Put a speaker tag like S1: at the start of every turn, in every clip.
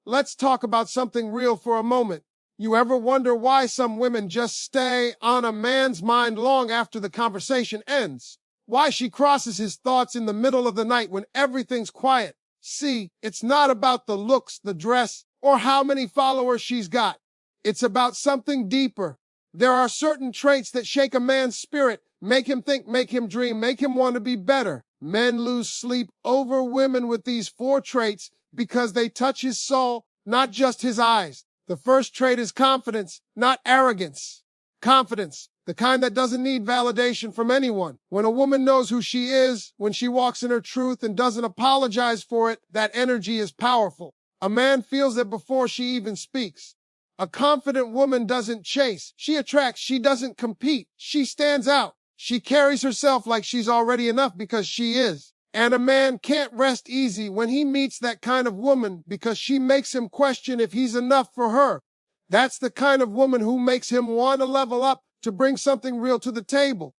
S1: Let's talk about something real for a moment. You ever wonder why some women just stay on a man's mind long after the conversation ends? Why she crosses his thoughts in the middle of the night when everything's quiet? See, it's not about the looks, the dress, or how many followers she's got. It's about something deeper. There are certain traits that shake a man's spirit, make him think, make him dream, make him want to be better. Men lose sleep over women with these 4 traits because they touch his soul, not just his eyes. The first trait is confidence, not arrogance. Confidence, the kind that doesn't need validation from anyone. When a woman knows who she is, when she walks in her truth and doesn't apologize for it, that energy is powerful. A man feels it before she even speaks. A confident woman doesn't chase. She attracts. She doesn't compete. She stands out. She carries herself like she's already enough because she is. And a man can't rest easy when he meets that kind of woman because she makes him question if he's enough for her. That's the kind of woman who makes him want to level up, to bring something real to the table.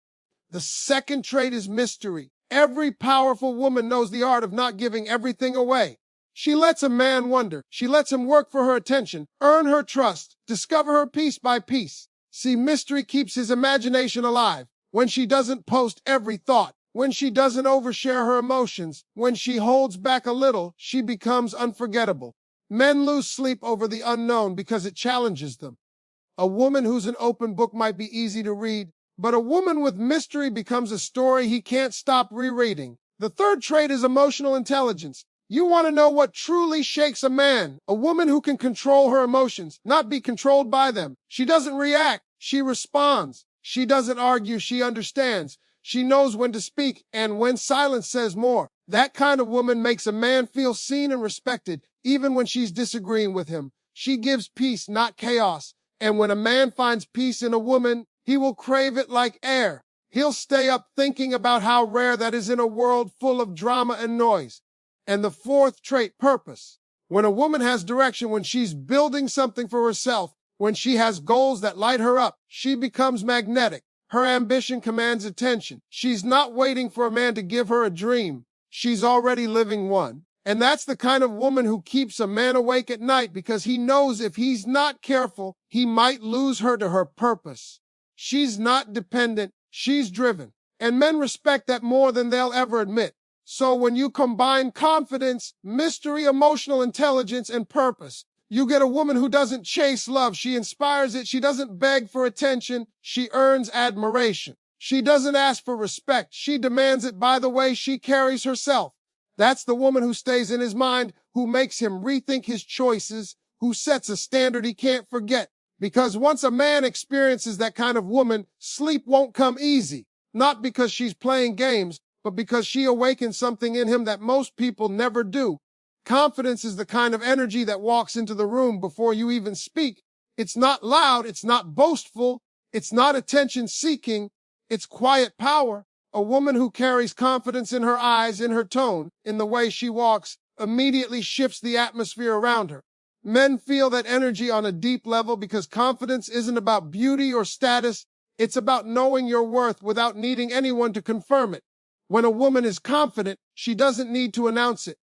S1: The second trait is mystery. Every powerful woman knows the art of not giving everything away. She lets a man wonder. She lets him work for her attention, earn her trust, discover her piece by piece. See, mystery keeps his imagination alive. When she doesn't post every thought, when she doesn't overshare her emotions, when she holds back a little, she becomes unforgettable. Men lose sleep over the unknown because it challenges them. A woman who's an open book might be easy to read, but a woman with mystery becomes a story he can't stop rereading. The third trait is emotional intelligence. You want to know what truly shakes a man, a woman who can control her emotions, not be controlled by them. She doesn't react, she responds. She doesn't argue, she understands. She knows when to speak and when silence says more. That kind of woman makes a man feel seen and respected, even when she's disagreeing with him. She gives peace, not chaos. And when a man finds peace in a woman, he will crave it like air. He'll stay up thinking about how rare that is in a world full of drama and noise. And the fourth trait, purpose. When a woman has direction, when she's building something for herself, when she has goals that light her up, she becomes magnetic. Her ambition commands attention. She's not waiting for a man to give her a dream. She's already living one. And that's the kind of woman who keeps a man awake at night because he knows if he's not careful, he might lose her to her purpose. She's not dependent, she's driven. And men respect that more than they'll ever admit. So when you combine confidence, mystery, emotional intelligence, and purpose, you get a woman who doesn't chase love. She inspires it. She doesn't beg for attention. She earns admiration. She doesn't ask for respect. She demands it by the way she carries herself. That's the woman who stays in his mind, who makes him rethink his choices, who sets a standard he can't forget. Because once a man experiences that kind of woman, sleep won't come easy. Not because she's playing games, but because she awakens something in him that most people never do. Confidence is the kind of energy that walks into the room before you even speak. It's not loud, it's not boastful, it's not attention-seeking, it's quiet power. A woman who carries confidence in her eyes, in her tone, in the way she walks, immediately shifts the atmosphere around her. Men feel that energy on a deep level because confidence isn't about beauty or status, it's about knowing your worth without needing anyone to confirm it. When a woman is confident, she doesn't need to announce it.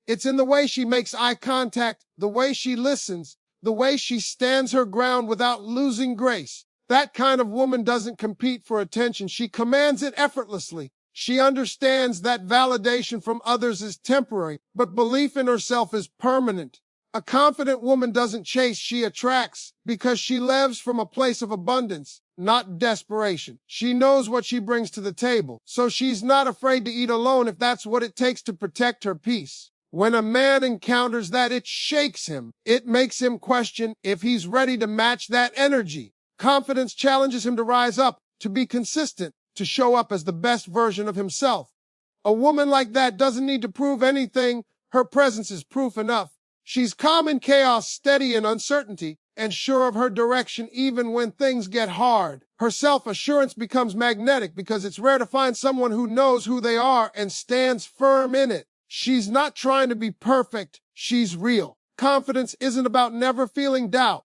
S1: It's in the way she makes eye contact, the way she listens, the way she stands her ground without losing grace. That kind of woman doesn't compete for attention. She commands it effortlessly. She understands that validation from others is temporary, but belief in herself is permanent. A confident woman doesn't chase, she attracts because she lives from a place of abundance, not desperation. She knows what she brings to the table, so she's not afraid to eat alone if that's what it takes to protect her peace. When a man encounters that, it shakes him. It makes him question if he's ready to match that energy. Confidence challenges him to rise up, to be consistent, to show up as the best version of himself. A woman like that doesn't need to prove anything. Her presence is proof enough. She's calm in chaos, steady in uncertainty, and sure of her direction even when things get hard. Her self-assurance becomes magnetic because it's rare to find someone who knows who they are and stands firm in it. She's not trying to be perfect, she's real. Confidence isn't about never feeling doubt.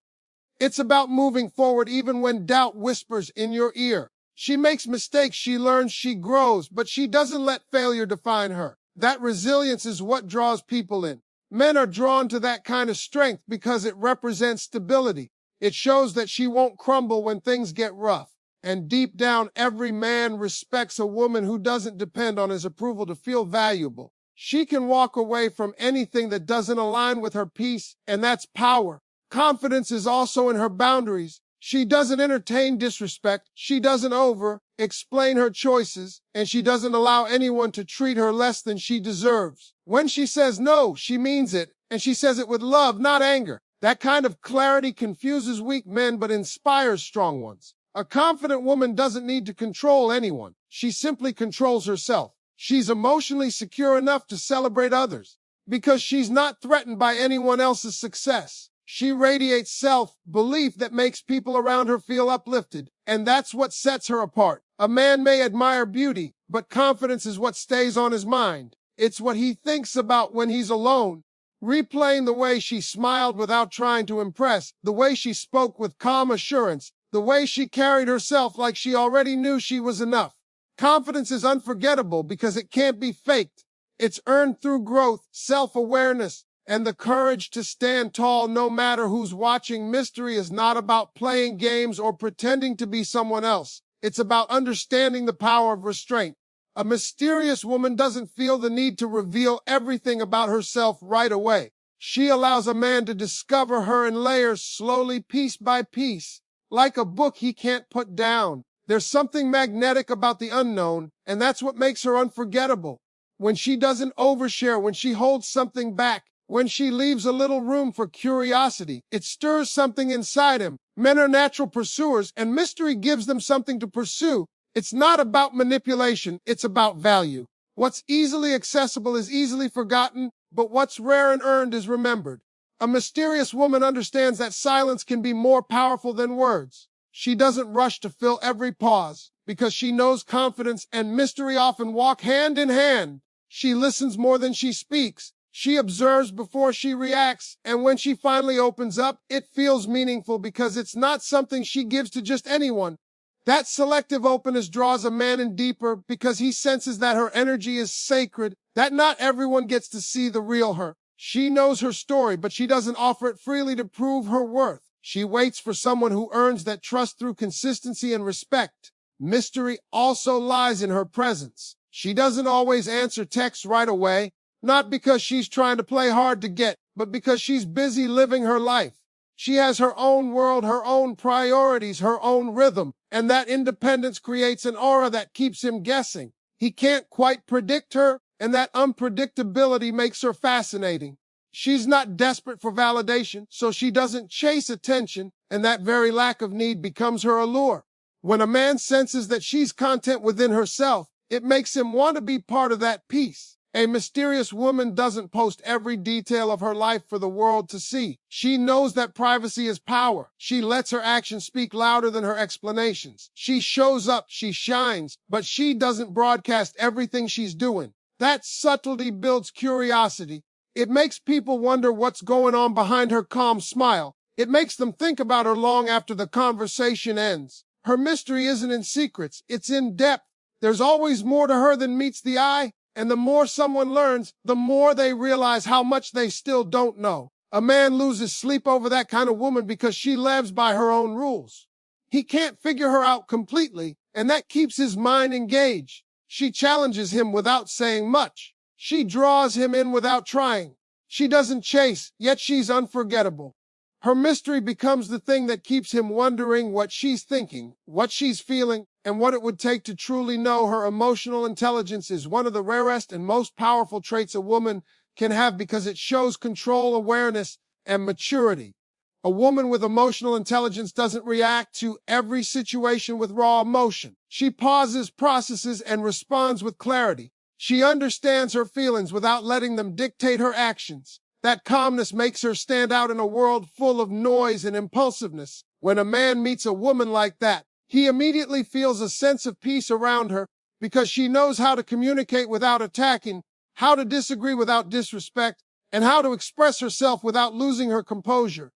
S1: It's about moving forward even when doubt whispers in your ear. She makes mistakes, she learns, she grows, but she doesn't let failure define her. That resilience is what draws people in. Men are drawn to that kind of strength because it represents stability. It shows that she won't crumble when things get rough. And deep down, every man respects a woman who doesn't depend on his approval to feel valuable. She can walk away from anything that doesn't align with her peace, and that's power. Confidence is also in her boundaries. She doesn't entertain disrespect. She doesn't explain her choices, and she doesn't allow anyone to treat her less than she deserves. When she says no, she means it, and she says it with love, not anger. That kind of clarity confuses weak men but inspires strong ones. A confident woman doesn't need to control anyone. She simply controls herself. She's emotionally secure enough to celebrate others because she's not threatened by anyone else's success. She radiates self-belief that makes people around her feel uplifted, and that's what sets her apart. A man may admire beauty, but confidence is what stays on his mind. It's what he thinks about when he's alone. Replaying the way she smiled without trying to impress, the way she spoke with calm assurance, the way she carried herself like she already knew she was enough. Confidence is unforgettable because it can't be faked. It's earned through growth, self-awareness, and the courage to stand tall no matter who's watching. Mystery is not about playing games or pretending to be someone else. It's about understanding the power of restraint. A mysterious woman doesn't feel the need to reveal everything about herself right away. She allows a man to discover her in layers, slowly, piece by piece, like a book he can't put down. There's something magnetic about the unknown, and that's what makes her unforgettable. When she doesn't overshare, when she holds something back, when she leaves a little room for curiosity, it stirs something inside him. Men are natural pursuers, and mystery gives them something to pursue. It's not about manipulation, it's about value. What's easily accessible is easily forgotten, but what's rare and earned is remembered. A mysterious woman understands that silence can be more powerful than words. She doesn't rush to fill every pause because she knows confidence and mystery often walk hand in hand. She listens more than she speaks. She observes before she reacts, and when she finally opens up, it feels meaningful because it's not something she gives to just anyone. That selective openness draws a man in deeper because he senses that her energy is sacred, that not everyone gets to see the real her. She knows her story, but she doesn't offer it freely to prove her worth. She waits for someone who earns that trust through consistency and respect. Mystery also lies in her presence. She doesn't always answer texts right away, not because she's trying to play hard to get, but because she's busy living her life. She has her own world, her own priorities, her own rhythm, and that independence creates an aura that keeps him guessing. He can't quite predict her, and that unpredictability makes her fascinating. She's not desperate for validation, so she doesn't chase attention, and that very lack of need becomes her allure. When a man senses that she's content within herself, it makes him want to be part of that peace. A mysterious woman doesn't post every detail of her life for the world to see. She knows that privacy is power. She lets her actions speak louder than her explanations. She shows up, she shines, but she doesn't broadcast everything she's doing. That subtlety builds curiosity. It makes people wonder what's going on behind her calm smile. It makes them think about her long after the conversation ends. Her mystery isn't in secrets, it's in depth. There's always more to her than meets the eye, and the more someone learns, the more they realize how much they still don't know. A man loses sleep over that kind of woman because she lives by her own rules. He can't figure her out completely, and that keeps his mind engaged. She challenges him without saying much. She draws him in without trying. She doesn't chase, yet she's unforgettable. Her mystery becomes the thing that keeps him wondering what she's thinking, what she's feeling, and what it would take to truly know her. Emotional intelligence is one of the rarest and most powerful traits a woman can have because it shows control, awareness, and maturity. A woman with emotional intelligence doesn't react to every situation with raw emotion. She pauses, processes, and responds with clarity. She understands her feelings without letting them dictate her actions. That calmness makes her stand out in a world full of noise and impulsiveness. When a man meets a woman like that, he immediately feels a sense of peace around her because she knows how to communicate without attacking, how to disagree without disrespect, and how to express herself without losing her composure.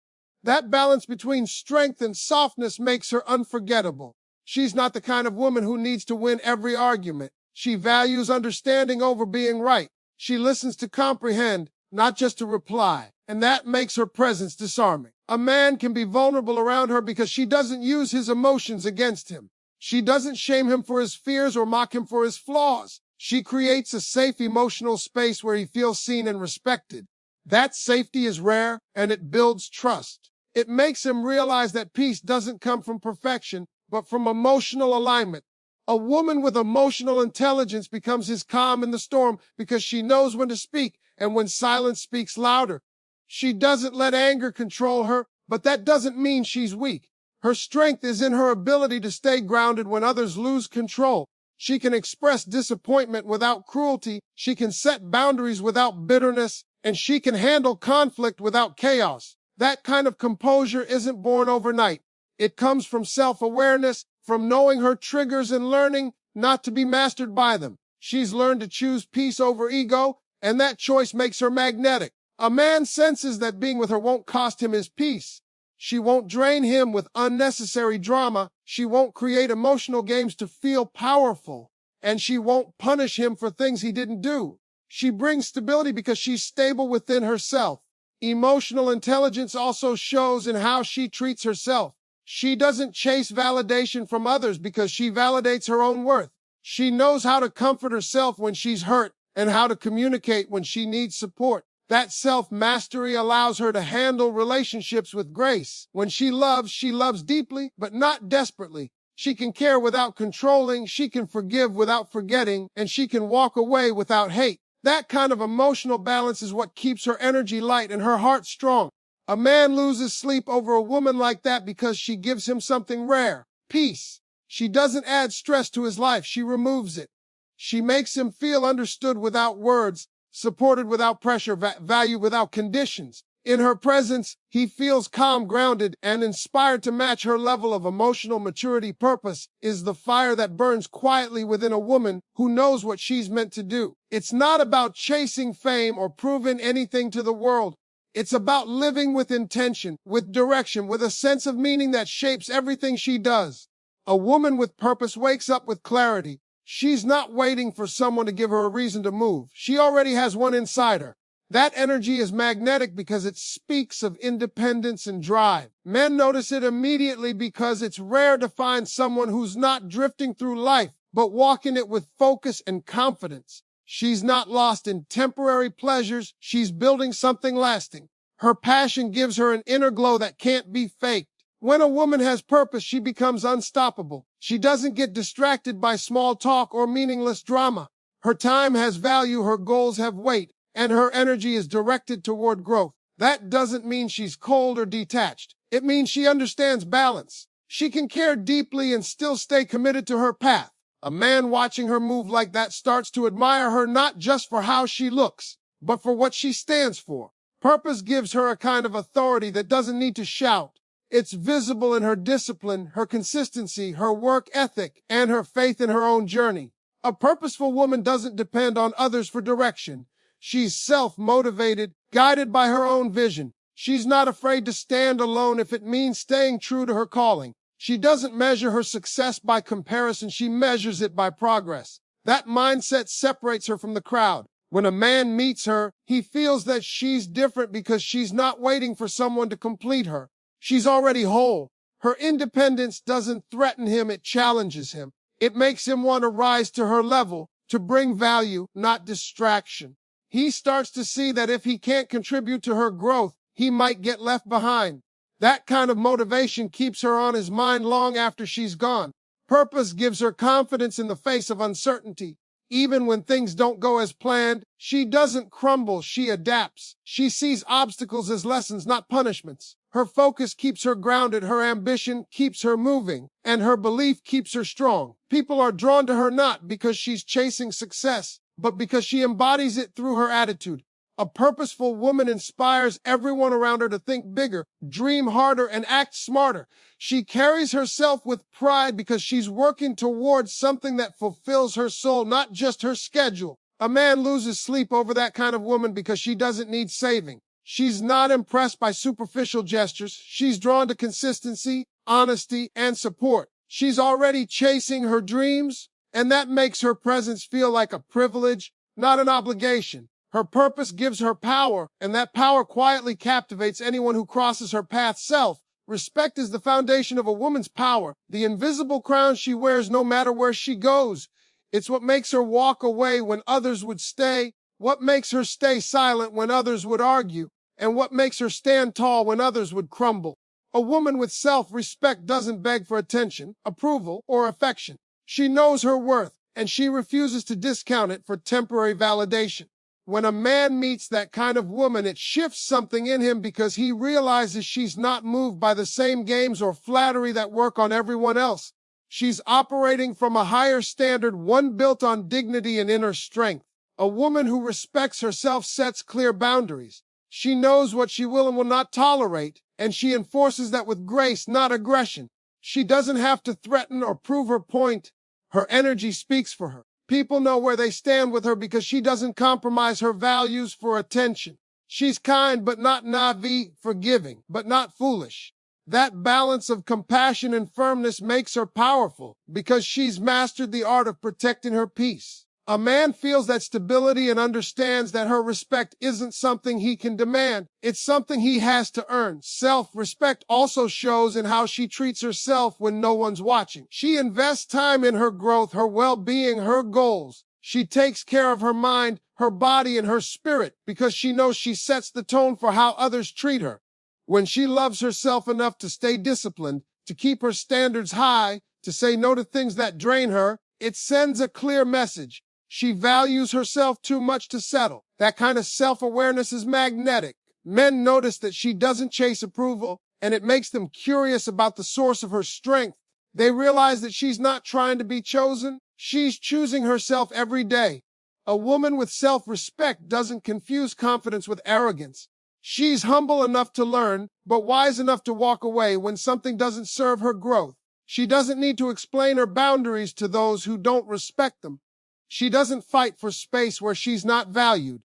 S1: That balance between strength and softness makes her unforgettable. She's not the kind of woman who needs to win every argument. She values understanding over being right. She listens to comprehend, not just to reply. And that makes her presence disarming. A man can be vulnerable around her because she doesn't use his emotions against him. She doesn't shame him for his fears or mock him for his flaws. She creates a safe emotional space where he feels seen and respected. That safety is rare, and it builds trust. It makes him realize that peace doesn't come from perfection, but from emotional alignment. A woman with emotional intelligence becomes his calm in the storm because she knows when to speak and when silence speaks louder. She doesn't let anger control her, but that doesn't mean she's weak. Her strength is in her ability to stay grounded when others lose control. She can express disappointment without cruelty. She can set boundaries without bitterness, and she can handle conflict without chaos. That kind of composure isn't born overnight. It comes from self-awareness, from knowing her triggers and learning not to be mastered by them. She's learned to choose peace over ego, and that choice makes her magnetic. A man senses that being with her won't cost him his peace. She won't drain him with unnecessary drama. She won't create emotional games to feel powerful. And she won't punish him for things he didn't do. She brings stability because she's stable within herself. Emotional intelligence also shows in how she treats herself. She doesn't chase validation from others because she validates her own worth. She knows how to comfort herself when she's hurt and how to communicate when she needs support. That self-mastery allows her to handle relationships with grace. When she loves deeply, but not desperately. She can care without controlling, she can forgive without forgetting, and she can walk away without hate. That kind of emotional balance is what keeps her energy light and her heart strong. A man loses sleep over a woman like that because she gives him something rare, peace. She doesn't add stress to his life, she removes it. She makes him feel understood without words, supported without pressure, valued without conditions. In her presence, he feels calm, grounded, and inspired to match her level of emotional maturity. Purpose is the fire that burns quietly within a woman who knows what she's meant to do. It's not about chasing fame or proving anything to the world. It's about living with intention, with direction, with a sense of meaning that shapes everything she does. A woman with purpose wakes up with clarity. She's not waiting for someone to give her a reason to move. She already has one inside her. That energy is magnetic because it speaks of independence and drive. Men notice it immediately because it's rare to find someone who's not drifting through life, but walking it with focus and confidence. She's not lost in temporary pleasures. She's building something lasting. Her passion gives her an inner glow that can't be faked. When a woman has purpose, she becomes unstoppable. She doesn't get distracted by small talk or meaningless drama. Her time has value, her goals have weight, and her energy is directed toward growth. That doesn't mean she's cold or detached. It means she understands balance. She can care deeply and still stay committed to her path. A man watching her move like that starts to admire her not just for how she looks, but for what she stands for. Purpose gives her a kind of authority that doesn't need to shout. It's visible in her discipline, her consistency, her work ethic, and her faith in her own journey. A purposeful woman doesn't depend on others for direction. She's self-motivated, guided by her own vision. She's not afraid to stand alone if it means staying true to her calling. She doesn't measure her success by comparison, she measures it by progress. That mindset separates her from the crowd. When a man meets her, he feels that she's different because she's not waiting for someone to complete her. She's already whole. Her independence doesn't threaten him, it challenges him. It makes him want to rise to her level, to bring value, not distraction. He starts to see that if he can't contribute to her growth, he might get left behind. That kind of motivation keeps her on his mind long after she's gone. Purpose gives her confidence in the face of uncertainty. Even when things don't go as planned, she doesn't crumble, she adapts. She sees obstacles as lessons, not punishments. Her focus keeps her grounded, her ambition keeps her moving, and her belief keeps her strong. People are drawn to her not because she's chasing success, but because she embodies it through her attitude. A purposeful woman inspires everyone around her to think bigger, dream harder, and act smarter. She carries herself with pride because she's working towards something that fulfills her soul, not just her schedule. A man loses sleep over that kind of woman because she doesn't need saving. She's not impressed by superficial gestures. She's drawn to consistency, honesty, and support. She's already chasing her dreams, and that makes her presence feel like a privilege, not an obligation. Her purpose gives her power, and that power quietly captivates anyone who crosses her path. Self-respect is the foundation of a woman's power, the invisible crown she wears no matter where she goes. It's what makes her walk away when others would stay, what makes her stay silent when others would argue, and what makes her stand tall when others would crumble. A woman with self-respect doesn't beg for attention, approval, or affection. She knows her worth, and she refuses to discount it for temporary validation. When a man meets that kind of woman, it shifts something in him because he realizes she's not moved by the same games or flattery that work on everyone else. She's operating from a higher standard, one built on dignity and inner strength. A woman who respects herself sets clear boundaries. She knows what she will and will not tolerate, and she enforces that with grace, not aggression. She doesn't have to threaten or prove her point. Her energy speaks for her. People know where they stand with her because she doesn't compromise her values for attention. She's kind but not naive, forgiving but not foolish. That balance of compassion and firmness makes her powerful because she's mastered the art of protecting her peace. A man feels that stability and understands that her respect isn't something he can demand, it's something he has to earn. Self-respect also shows in how she treats herself when no one's watching. She invests time in her growth, her well-being, her goals. She takes care of her mind, her body, and her spirit because she knows she sets the tone for how others treat her. When she loves herself enough to stay disciplined, to keep her standards high, to say no to things that drain her, it sends a clear message. She values herself too much to settle. That kind of self-awareness is magnetic. Men notice that she doesn't chase approval, and it makes them curious about the source of her strength. They realize that she's not trying to be chosen. She's choosing herself every day. A woman with self-respect doesn't confuse confidence with arrogance. She's humble enough to learn, but wise enough to walk away when something doesn't serve her growth. She doesn't need to explain her boundaries to those who don't respect them. She doesn't fight for space where she's not valued.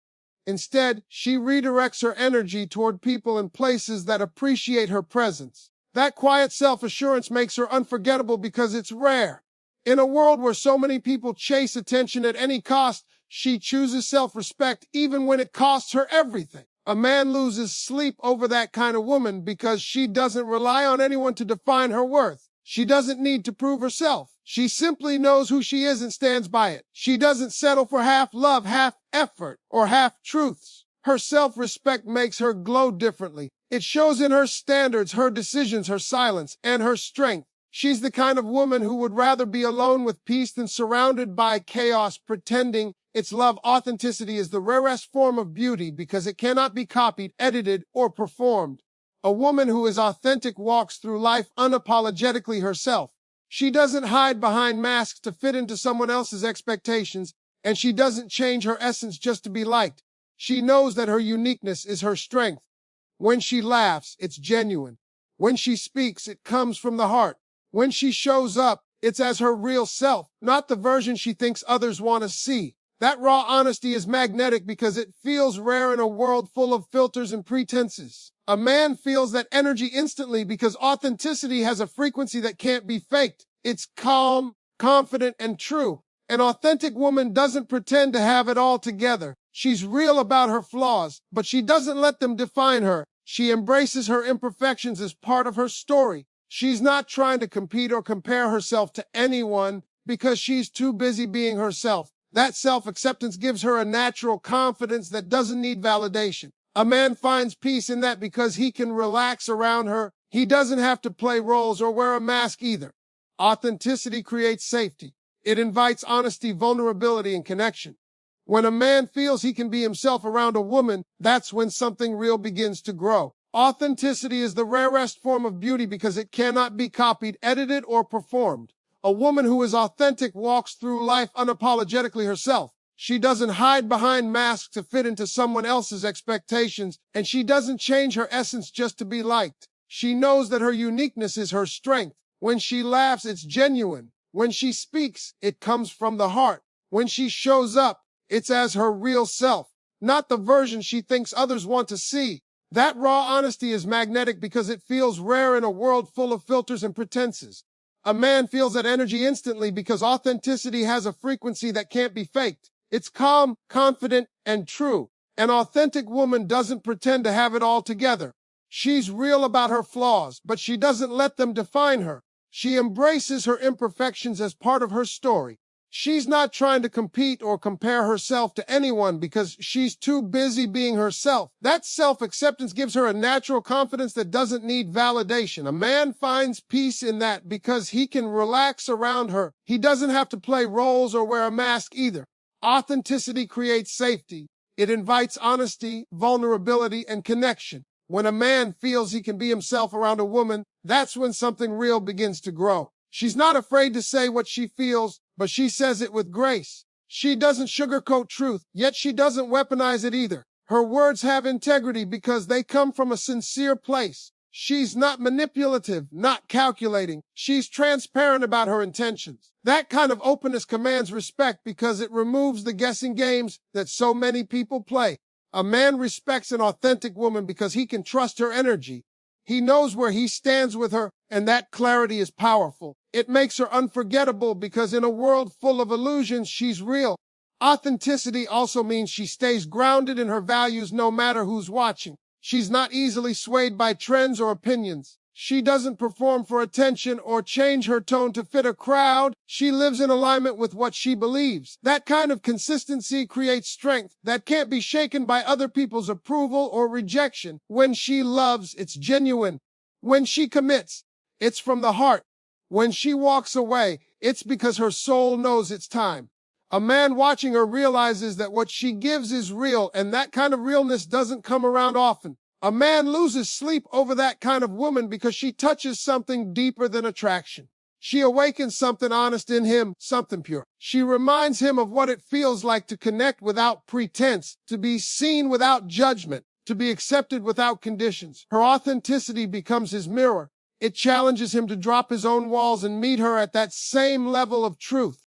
S1: Instead, she redirects her energy toward people and places that appreciate her presence. That quiet self-assurance makes her unforgettable because it's rare. In a world where so many people chase attention at any cost, she chooses self-respect even when it costs her everything. A man loses sleep over that kind of woman because she doesn't rely on anyone to define her worth. She doesn't need to prove herself. She simply knows who she is and stands by it. She doesn't settle for half love, half effort, or half truths. Her self-respect makes her glow differently. It shows in her standards, her decisions, her silence, and her strength. She's the kind of woman who would rather be alone with peace than surrounded by chaos, pretending it's love. Authenticity is the rarest form of beauty because it cannot be copied, edited, or performed. A woman who is authentic walks through life unapologetically herself. She doesn't hide behind masks to fit into someone else's expectations, and she doesn't change her essence just to be liked. She knows that her uniqueness is her strength. When she laughs, it's genuine. When she speaks, it comes from the heart. When she shows up, it's as her real self, not the version she thinks others want to see. That raw honesty is magnetic because it feels rare in a world full of filters and pretenses. A man feels that energy instantly because authenticity has a frequency that can't be faked. It's calm, confident, and true. An authentic woman doesn't pretend to have it all together. She's real about her flaws, but she doesn't let them define her. She embraces her imperfections as part of her story. She's not trying to compete or compare herself to anyone because she's too busy being herself. That self-acceptance gives her a natural confidence that doesn't need validation. A man finds peace in that because he can relax around her. He doesn't have to play roles or wear a mask either. Authenticity creates safety. It invites honesty, vulnerability, and connection. When a man feels he can be himself around a woman, that's when something real begins to grow. Authenticity is the rarest form of beauty because it cannot be copied, edited, or performed. A woman who is authentic walks through life unapologetically herself. She doesn't hide behind masks to fit into someone else's expectations, and she doesn't change her essence just to be liked. She knows that her uniqueness is her strength. When she laughs, it's genuine. When she speaks, it comes from the heart. When she shows up, it's as her real self, not the version she thinks others want to see. That raw honesty is magnetic because it feels rare in a world full of filters and pretenses. A man feels that energy instantly because authenticity has a frequency that can't be faked. It's calm, confident, and true. An authentic woman doesn't pretend to have it all together. She's real about her flaws, but she doesn't let them define her. She embraces her imperfections as part of her story. She's not trying to compete or compare herself to anyone because she's too busy being herself. That self-acceptance gives her a natural confidence that doesn't need validation. A man finds peace in that because he can relax around her. He doesn't have to play roles or wear a mask either. Authenticity creates safety. It invites honesty, vulnerability, and connection. When a man feels he can be himself around a woman, that's when something real begins to grow. She's not afraid to say what she feels, but she says it with grace. She doesn't sugarcoat truth, yet she doesn't weaponize it either. Her words have integrity because they come from a sincere place. She's not manipulative, not calculating. She's transparent about her intentions. That kind of openness commands respect because it removes the guessing games that so many people play. A man respects an authentic woman because he can trust her energy. He knows where he stands with her, and that clarity is powerful. It makes her unforgettable because in a world full of illusions, she's real. Authenticity also means she stays grounded in her values no matter who's watching. She's not easily swayed by trends or opinions. She doesn't perform for attention or change her tone to fit a crowd. She lives in alignment with what she believes. That kind of consistency creates strength that can't be shaken by other people's approval or rejection. When she loves, it's genuine. When she commits, it's from the heart. When she walks away, it's because her soul knows it's time. A man watching her realizes that what she gives is real, and that kind of realness doesn't come around often. A man loses sleep over that kind of woman because she touches something deeper than attraction. She awakens something honest in him, something pure. She reminds him of what it feels like to connect without pretense, to be seen without judgment, to be accepted without conditions. Her authenticity becomes his mirror. It challenges him to drop his own walls and meet her at that same level of truth.